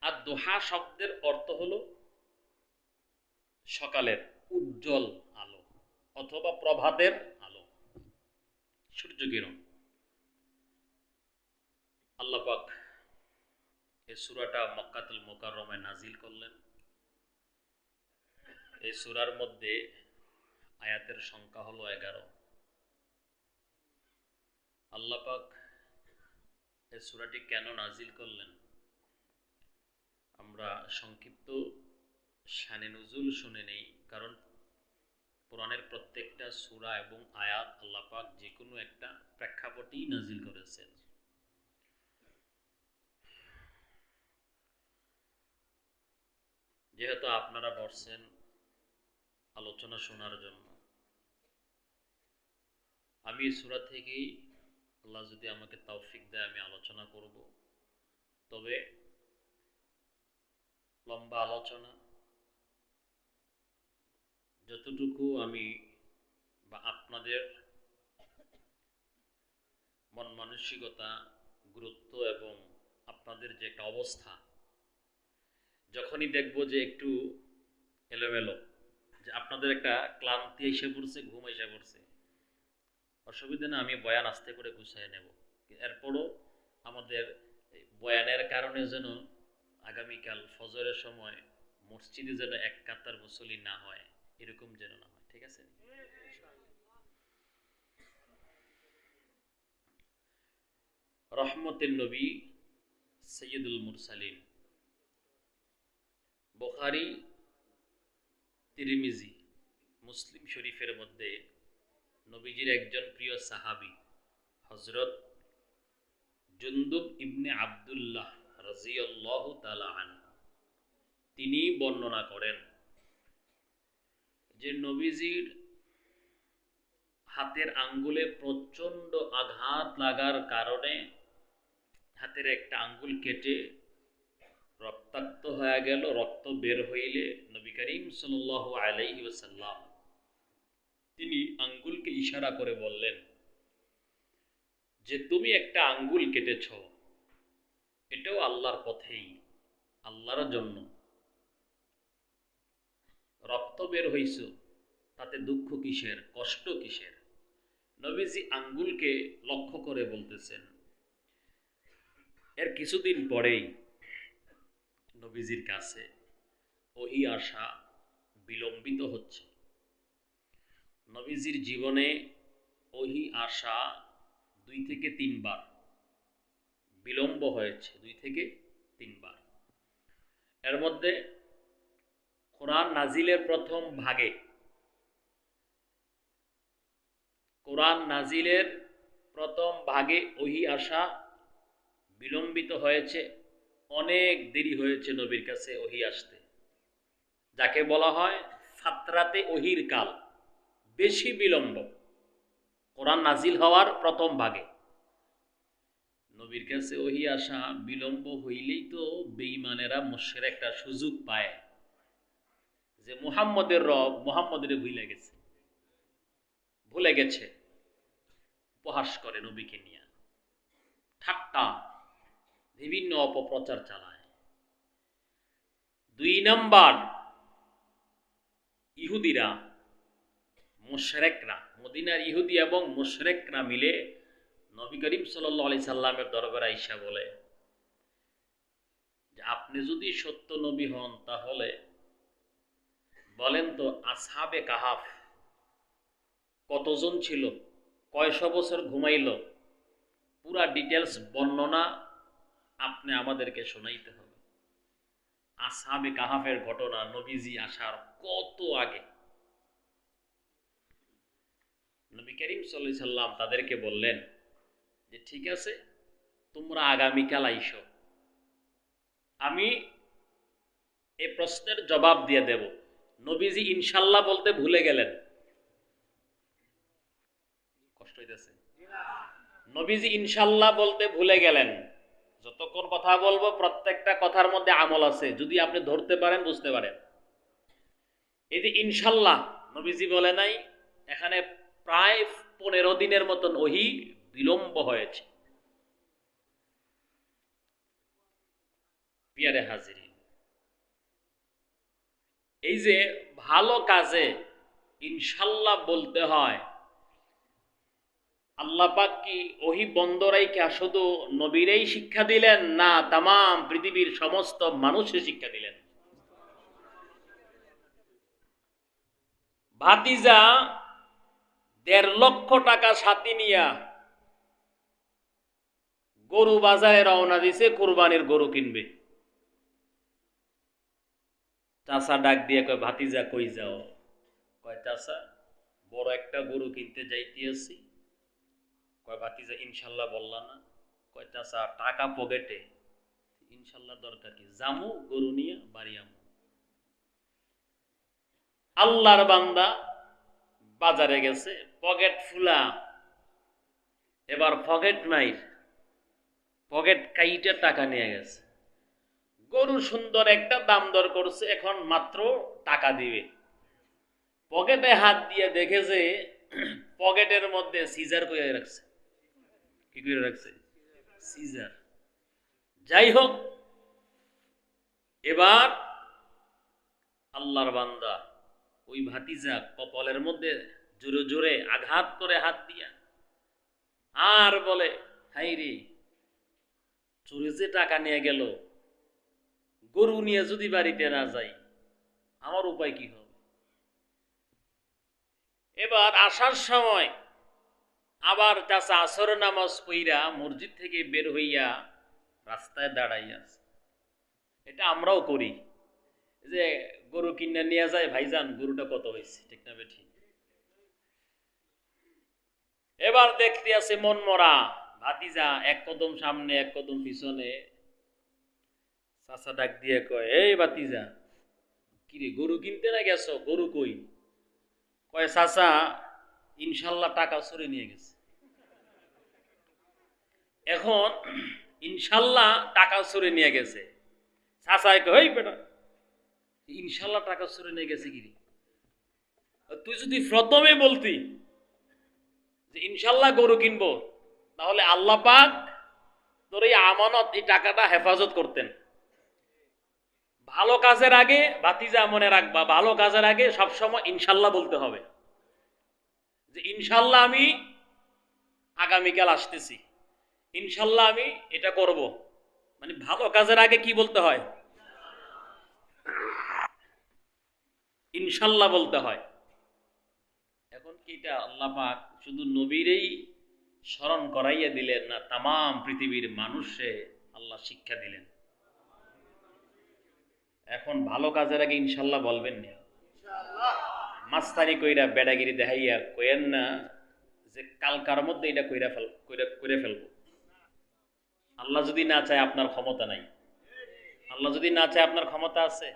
আর দোহা শব্দের অর্থ হলো সকালের উজ্জ্বল আলো অথবা প্রভাতের আলো, সূর্য কিরণ। আল্লাহ পাক এই সূরাটা মক্কাতুল মুকাররমায় নাজিল করলেন। এই সূরার মধ্যে আয়াতের সংখ্যা হলো 11। আল্লাহ পাক এই সূরাটি কেন নাজিল করলেন আমরা সংক্ষিপ্ত শানে নুজুল শুনে নেই। কারণ কোরআনের প্রত্যেকটা সূরা এবং আয়াত আল্লাহ পাক যে কোনো একটা প্রেক্ষাপটেই নাজিল করেছেন। যেহেতু আপনারা বসছেন আলোচনা শোনার জন্য, আমি এই সূরা থেকেই আল্লাহ যদি আমাকে তৌফিক দেয় আমি আলোচনা করব। তবে লম্বা আলোচনা, যতটুকু আমি বা আপনাদের মন মানসিকতা, গুরুত্ব এবং আপনাদের যে একটা অবস্থা, যখনই দেখব যে একটু এলোমেলো, যে আপনাদের একটা ক্লান্তি এসে পড়ছে, ঘুম এসে পড়ছে, অসুবিধা না, আমি বয়ান আস্তে করে গুছিয়ে নেব। এরপরও আমাদের বয়ানের কারণে যেন আগামীকাল ফজরের সময় মসজিদে যেন এক কাতার মুসল্লি না হয়, এরকম যেন না হয়। ঠিক আছে? রহমতের নবী সৈয়দুল মুরসালিন, বুখারী, তিরমিজি, মুসলিম শরীফের মধ্যে নবীজির একজন প্রিয় সাহাবী হযরত জুনদুব ইবনে আব্দুল্লাহ রাদিয়াল্লাহু তাআলা আনহু, তিনি বর্ণনা করেন যে নবীজির হাতের আঙ্গুলে প্রচণ্ড আঘাত লাগার কারণে হাতের একটা আঙ্গুল কেটে রক্তাক্ত হয়ে গেল। রক্ত বের হইলে নবী করিম সাল্লাল্লাহু আলাইহি ওয়াসাল্লাম তিনি আঙ্গুলকে ইশারা করে বললেন যে তুমি একটা আঙ্গুল কেটেছ, এটাও আল্লাহর পথেই, আল্লাহর জন্য। রক্ত বের হইছ, তাতে দুঃখ কিসের, কষ্ট কিসের? নবীজি আঙ্গুলকে লক্ষ্য করে বলতেছেন। এর কিছুদিন পরেই নবীজির কাছে ওহী আসা বিলম্বিত হচ্ছে। নবীজির জীবনে ওহী আসা 2 থেকে 3 বার বিলম্ব হয়েছে, 2 থেকে 3 বার। এর মধ্যে কোরআন নাজিলের প্রথম ভাগে, কোরআন নাজিলের প্রথম ভাগে ওহী আসা বিলম্বিত হয়েছে, অনেক দেরি হয়েছে নবীর কাছে ওহী আসতে, যাকে বলা হয় ফাতরাতে ওহীর কাল, বেশি বিলম্ব। কোরআন নাজিল হওয়ার প্রথম ভাগে নবীর কাছে ওহী আসা বিলম্ব হইলেই তো বেঈমানেরা মুশরিকরা সুযোগ পায় যে মুহাম্মদের রব মুহাম্মদের ভুলে গেছে, উপহাস করে নবীকে নিয়ে, ঠাট্টা, বিভিন্ন অপপ্রচার চালায়। 2 নাম্বার, ইহুদিরা, মুশরিকরা, মদিনার ইহুদি এবং মুশরিকরা মিলে নবী করিম সাল্লাল্লাহু আলাইহি সাল্লামের দরবারে আইসা বলে যে আপনি যদি সত্য নবী হন তাহলে বলেন তো আসহাবে কাহাফ কতজন ছিল, কয়শো বছর ঘুমাইল, পুরা ডিটেলস বর্ণনা আপনি আমাদেরকে শোনাইতে হবে। আসহাবে কাহাফের ঘটনা নবীজি আসার কত আগে। নবী করিম সাল্লাল্লাহু আলাইহি সাল্লাম তাদেরকে বললেন যে ঠিক আছে, তোমরা আগামীকাল আইসো, আমি এই প্রশ্নের জবাব দিয়ে দেব। নবীজি ইনশাল্লাহ বলতে ভুলে গেলেন। কষ্ট হইতেছে? নবীজি ইনশাল্লাহ বলতে ভুলে গেলেন। যতক্ষণ কথা বলবো প্রত্যেকটা কথার মধ্যে আমল আছে, যদি আপনি ধরতে পারেন, বুঝতে পারেন। এই যে ইনশাল্লাহ নবীজি বলে নাই, এখানে প্রায় 15 দিনের মতন ওহী বিলম্ব হয়েছে। পিয়ারে হাজিরিন, এই যে ভালো কাজে ইনশাল্লাহ বলতে হয়, আল্লাহ পাক কি ওহি বন্ধ রাইখা শুধু নবীরাই শিক্ষা দিলেন, না তামাম পৃথিবীর সমস্ত মানুষে শিক্ষা দিলেন? ভাতিজা 1.5 লক্ষ টাকা সাথে নিয়া গরু বাজারে রওনা দিছে, কুরবানির গরু কিনবে। চাচা ডাক দিয়ে কয়, ভাতিজা কই যাও? কয়, চাচা বড় একটা গরু কিনতে যাইতেছি। কয়, ভাতিজা ইনশাল্লাহ বললা না? কয়, চাচা টাকা পকেটে, ইনশাল্লাহ দরকার কি, জামু গরু নিয়ে বাড়ি আমু। আল্লাহর বান্দা বাজারে গেছে, পকেট ফুলা, এবার পকেট নাই, পকেট কাইটে টাকা নিয়ে গেছে। গরু সুন্দর একটা দাম দর করছে, এখন মাত্র টাকা দিবে। পকেটে হাত দিয়ে দেখে যে পকেটের মধ্যে সিজার করে রাখছে। কি করে রাখছে? সিজার। যাই হোক, এবার আল্লাহর বান্দা ওই ভাতিজা কপালের মধ্যে জোরে জোরে আঘাত করে হাত দিয়া, আর বলে, হাই রে, চোরে যে টাকা নিয়ে গেল, গরু নিয়ে যদি বাড়িতে না যাই, আমার উপায় কি হবে? এবার আসার সময় আবার চাচা আসর নামাজ পইরা মসজিদ থেকে বের হইয়া রাস্তায় দাঁড়াইয়া। এটা আমরাও করি, যে গরু কিনে নিয়ে যায়, ভাইজান গরুটা কত হয়েছে, ঠিক না বেঠি? এবার দেখতে আছে মন মরা ভাতিজা, এক কদম সামনে এক কদম পিছনে। চাচা ডাক দিয়ে কয়, এই ভাতিজা, কিরে গরু কিনতে না গেছো? গরু কই? কয়, চাচা ইনশাল্লাহ টাকা চুরি নিয়ে গেছে। এখন ইনশাল্লাহ টাকা চুরি নিয়ে গেছে। চাচাই কয়, এই বেটা, ইনশাল্লাহ টাকা চুরি নিয়ে গেছে কিরে? তুই যদি প্রথমে বলতি যে ইনশাল্লাহ গরু কিনবো, তাহলে আল্লাহ পাক তোর এই আমানত, এই টাকাটা হেফাজত করতেন। ভালো কাজের আগে, ভাতিজা মনে রাখবা, ভালো কাজের আগে সবসময় ইনশাল্লাহ বলতে হবে, যে ইনশাল্লাহ আমি আগামীকাল আসতেছি, ইনশাল্লাহ আমি এটা করব। মানে ভালো কাজের আগে কি বলতে হয়? ইনশাল্লাহ বলতে হয়। এখন কি এটা আল্লাহ পাক শুধু নবীরেই স্মরণ করাইয়া দিলেন, না তামাম পৃথিবীর মানুষে আল্লাহ শিক্ষা দিলেন? এখন ভালো কাজের আগে ইনশাল্লাহ বলবেন না। মাস্তানি কইরা বেড়াগিরি দেখাইয়া কইেন না যে কালকার মধ্যে এটা করে ফেলবো। আল্লাহ যদি না চায় আপনার ক্ষমতা নাই। আল্লাহ যদি না চায় আপনার ক্ষমতা আছে?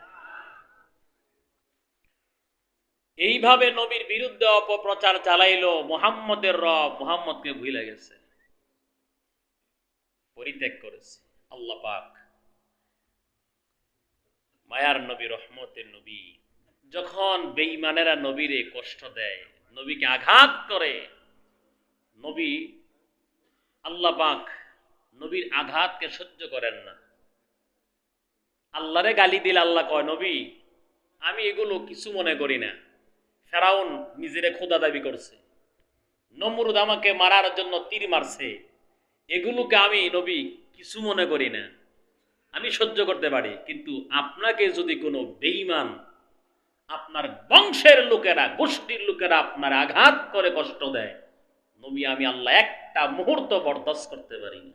এইভাবে নবীর বিরুদ্ধে অপপ্রচার চালাইলো, মুহাম্মদের রব মুহাম্মদকে ভুলে গেছে, পরিত্যাগ করেছে। আল্লাহ পাক মায়ার নবী, রহমতের নবী, যখন বেঈমানেরা নবীরে কষ্ট দেয়, নবীকে আঘাত করে, নবী, আল্লাহ পাক নবীর আঘাতকে সহ্য করেন না। আল্লাহরে গালি দিলে আল্লাহ কয়, নবী আমি এগুলো কিছু মনে করি না। ফেরাউন নিজেরে খোদা দাবি করছে, নমরুদ আমাকে মারার জন্য তীর মারছে, এগুলোকে আমি নবী কিছু মনে করি না, আমি সহ্য করতে পারি। কিন্তু আপনাকে যদি কোনো বেঈমান, আপনার বংশের লোকেরা, গোষ্ঠীর লোকেরা আপনার আঘাত করে কষ্ট দেয়, নবী আমি আল্লাহ একটা মুহূর্ত বরদাস্ত করতে পারি না।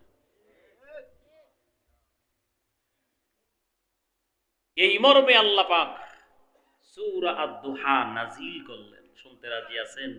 এই মর্মে আল্লাহ পাক সূরা আদ-দুহা নাজিল করলেন। শুনতে রাজি আছেন?